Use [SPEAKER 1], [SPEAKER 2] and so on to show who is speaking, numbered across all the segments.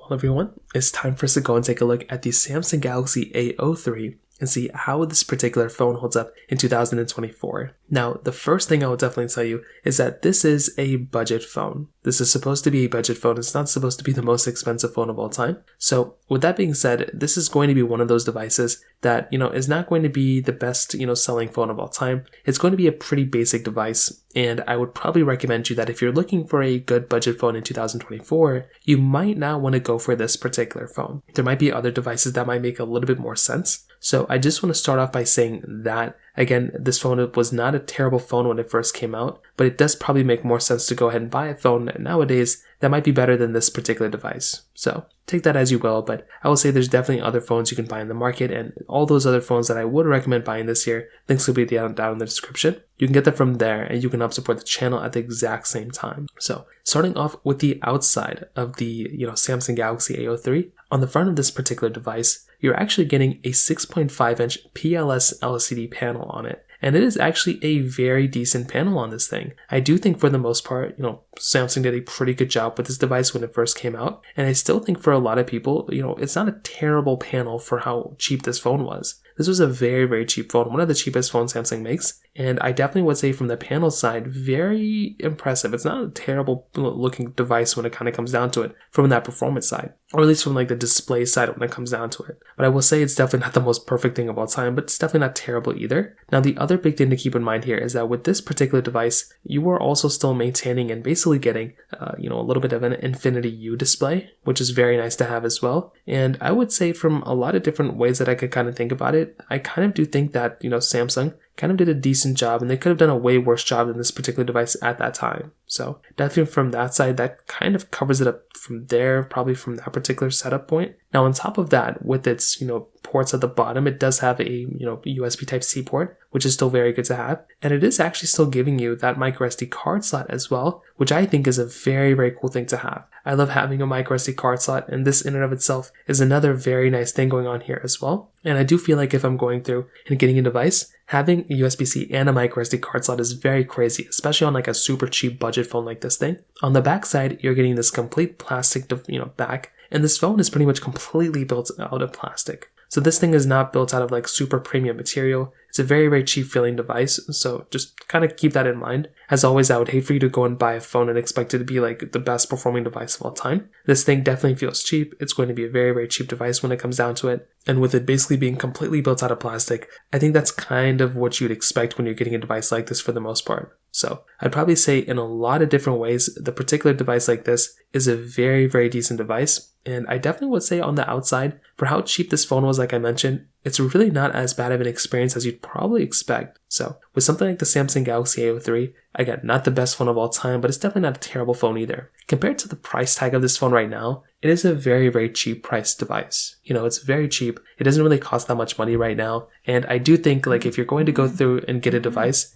[SPEAKER 1] Well, everyone, it's time for us to go and take a look at the Samsung Galaxy A03 and see how this particular phone holds up in 2024. Now, the first thing I will definitely tell you is that this is a budget phone. This is supposed to be a budget phone. It's not supposed to be the most expensive phone of all time. So with that being said, this is going to be one of those devices that, is not going to be the best, selling phone of all time. It's going to be a pretty basic device. And I would probably recommend you that if you're looking for a good budget phone in 2024, you might not want to go for this particular phone. There might be other devices that might make a little bit more sense. So I just want to start off by saying that, again, this phone was not a terrible phone when it first came out, but it does probably make more sense to go ahead and buy a phone nowadays that might be better than this particular device. So take that as you will, but I will say there's definitely other phones you can buy in the market, and all those other phones that I would recommend buying this year, links will be down in the description. You can get them from there, and you can help support the channel at the exact same time. So starting off with the outside of the Samsung Galaxy A03, on the front of this particular device, you're actually getting a 6.5-inch PLS LCD panel on it. And it is actually a very decent panel on this thing. I do think for the most part, Samsung did a pretty good job with this device when it first came out. And I still think for a lot of people, it's not a terrible panel for how cheap this phone was. This was a very, very cheap phone, one of the cheapest phones Samsung makes. And I definitely would say from the panel side, very impressive. It's not a terrible looking device when it kind of comes down to it from that performance side, or at least from like the display side when it comes down to it. But I will say it's definitely not the most perfect thing of all time, but it's definitely not terrible either. Now, the other big thing to keep in mind here is that with this particular device, you are also still maintaining and basically getting, a little bit of an Infinity U display, which is very nice to have as well. And I would say from a lot of different ways that I could kind of think about it, I kind of do think that, Samsung kind of did a decent job, and they could have done a way worse job than this particular device at that time. So definitely from that side, that kind of covers it up from there, probably from that particular setup point. Now on top of that, with its, ports at the bottom, it does have a, USB Type-C port, which is still very good to have. And it is actually still giving you that microSD card slot as well, which I think is a very, very cool thing to have. I love having a microSD card slot, and this in and of itself is another very nice thing going on here as well. And I do feel like if I'm going through and getting a device, having a USB-C and a microSD card slot is very crazy, especially on like a super cheap budget phone like this thing. On the back side, you're getting this complete plastic, back, and this phone is pretty much completely built out of plastic. So this thing is not built out of like super premium material. It's a very, very cheap feeling device. So just kind of keep that in mind. As always, I would hate for you to go and buy a phone and expect it to be like the best performing device of all time. This thing definitely feels cheap. It's going to be a very, very cheap device when it comes down to it. And with it basically being completely built out of plastic, I think that's kind of what you'd expect when you're getting a device like this for the most part. So I'd probably say in a lot of different ways, the particular device like this is a very, very decent device. And I definitely would say on the outside, for how cheap this phone was, like I mentioned, it's really not as bad of an experience as you'd probably expect. So with something like the Samsung Galaxy A03, again, not the best phone of all time, but it's definitely not a terrible phone either. Compared to the price tag of this phone right now, it is a very, very cheap priced device. It's very cheap. It doesn't really cost that much money right now. And I do think like if you're going to go through and get a device,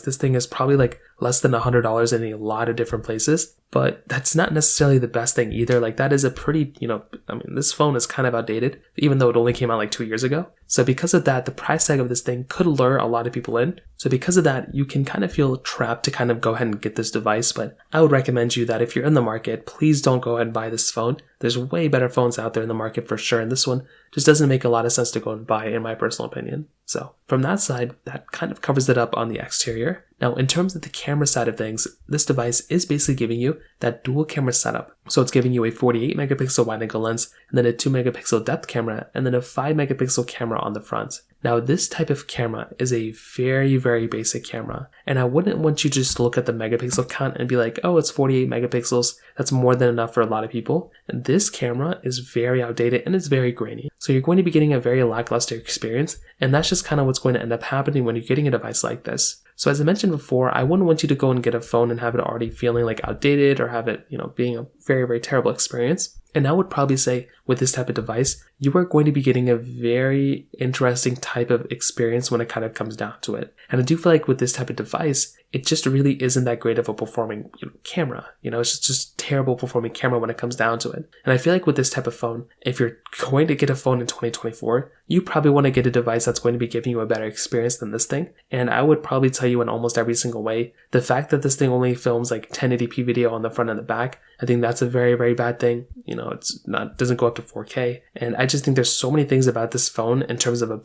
[SPEAKER 1] this thing is probably like less than $100 in a lot of different places. But that's not necessarily the best thing either. Like that is a pretty, this phone is kind of outdated, even though it only came out like 2 years ago. So because of that, the price tag of this thing could lure a lot of people in. So because of that, you can kind of feel trapped to kind of go ahead and get this device. But I would recommend you that if you're in the market, please don't go ahead and buy this phone. There's way better phones out there in the market for sure. And this one just doesn't make a lot of sense to go and buy, in my personal opinion. So from that side, that kind of covers it up on the exterior. Now, in terms of the camera side of things, this device is basically giving you that dual camera setup. So it's giving you a 48 megapixel wide angle lens, and then a 2 megapixel depth camera, and then a 5 megapixel camera on the front. Now, this type of camera is a very, very basic camera, and I wouldn't want you to just look at the megapixel count and be like, oh, it's 48 megapixels. That's more than enough for a lot of people. And this camera is very outdated and it's very grainy. So you're going to be getting a very lackluster experience, and that's just kind of what's going to end up happening when you're getting a device like this. So as I mentioned before, I wouldn't want you to go and get a phone and have it already feeling like outdated or have it, being a very, very terrible experience. And I would probably say with this type of device, you are going to be getting a very interesting type of experience when it kind of comes down to it. And I do feel like with this type of device, it just really isn't that great of a performing camera. It's just terrible performing camera when it comes down to it. And I feel like with this type of phone, if you're going to get a phone in 2024, you probably want to get a device that's going to be giving you a better experience than this thing. And I would probably tell you in almost every single way, the fact that this thing only films like 1080p video on the front and the back, I think that's a very, very bad thing. Doesn't go up to 4K. And I just think there's so many things about this phone in terms of in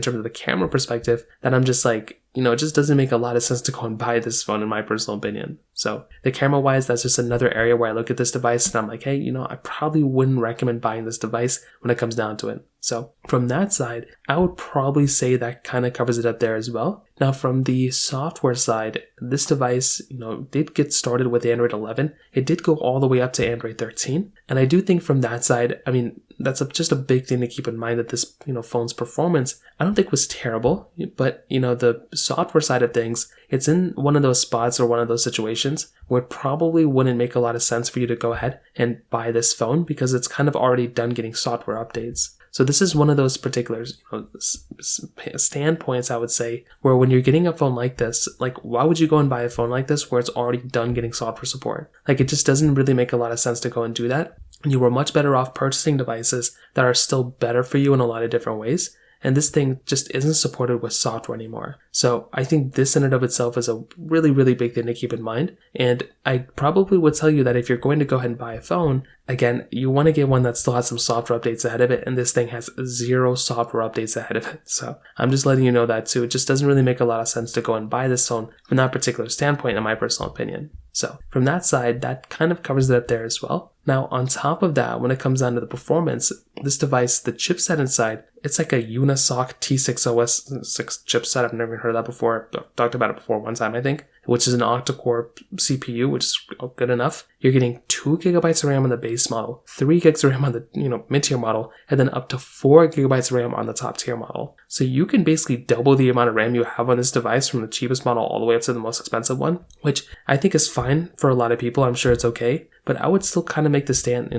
[SPEAKER 1] terms of the camera perspective, that I'm just like, it just doesn't make a lot of sense to go and buy this phone in my personal opinion. So the camera wise, that's just another area where I look at this device and I'm like, hey, I probably wouldn't recommend buying this device when it comes down to it. So from that side, I would probably say that kind of covers it up there as well. Now from the software side, this device, did get started with Android 11. It did go all the way up to Android 13. And I do think from that side, that's just a big thing to keep in mind, that this, phone's performance, I don't think was terrible, but, the software side of things, it's in one of those spots or one of those situations where it probably wouldn't make a lot of sense for you to go ahead and buy this phone because it's kind of already done getting software updates. So this is one of those particular standpoints, I would say, where when you're getting a phone like this, like, why would you go and buy a phone like this where it's already done getting software support? Like, it just doesn't really make a lot of sense to go and do that. You were much better off purchasing devices that are still better for you in a lot of different ways. And this thing just isn't supported with software anymore. So I think this in and of itself is a really, really big thing to keep in mind. And I probably would tell you that if you're going to go ahead and buy a phone, again, you want to get one that still has some software updates ahead of it. And this thing has 0 software updates ahead of it. So I'm just letting you know that too. It just doesn't really make a lot of sense to go and buy this phone from that particular standpoint, in my personal opinion. So from that side, that kind of covers it up there as well. Now, on top of that, when it comes down to the performance, this device, the chipset inside, it's like a Unisoc T6 OS 6 chipset. I've never heard of that before. I've talked about it before one time, I think, which is an octa-core CPU, which is good enough. You're getting 2 gigabytes of RAM on the base model, 3 gigs of RAM on the mid-tier model, and then up to 4 gigabytes of RAM on the top-tier model. So you can basically double the amount of RAM you have on this device from the cheapest model all the way up to the most expensive one, which I think is fine for a lot of people. I'm sure it's okay, but I would still kind of make the statement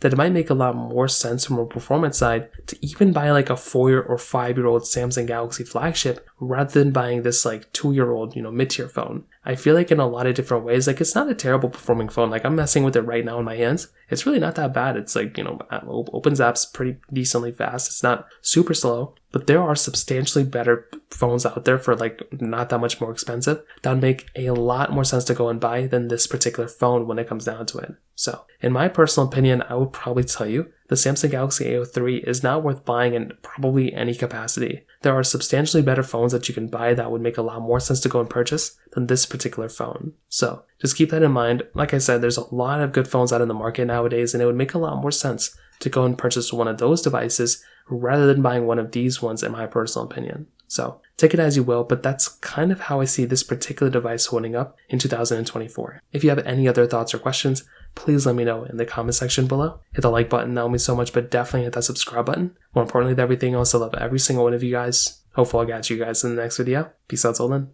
[SPEAKER 1] that it might make a lot more sense from a performance side to even buy like a 4 or 5-year-old Samsung Galaxy flagship rather than buying this like 2-year-old, mid-tier phone. I feel like in a lot of different ways, like, it's not a terrible performing phone. Like, I'm messing with it right now in my hands. It's really not that bad. It's like, opens apps pretty decently fast. It's not super slow, but there are substantially better phones out there for like not that much more expensive that would make a lot more sense to go and buy than this particular phone when it comes down to it. So in my personal opinion, I would probably tell you the Samsung Galaxy A03 is not worth buying in probably any capacity. There are substantially better phones that you can buy that would make a lot more sense to go and purchase than this particular phone. So just keep that in mind. Like I said, there's a lot of good phones out in the market nowadays, and it would make a lot more sense to go and purchase one of those devices rather than buying one of these ones, in my personal opinion. So take it as you will, but that's kind of how I see this particular device holding up in 2024. If you have any other thoughts or questions, please let me know in the comment section below. Hit the like button, that would mean so much, but definitely hit that subscribe button. More importantly than everything else, I love every single one of you guys. Hopefully I'll catch you guys in the next video. Peace out till then.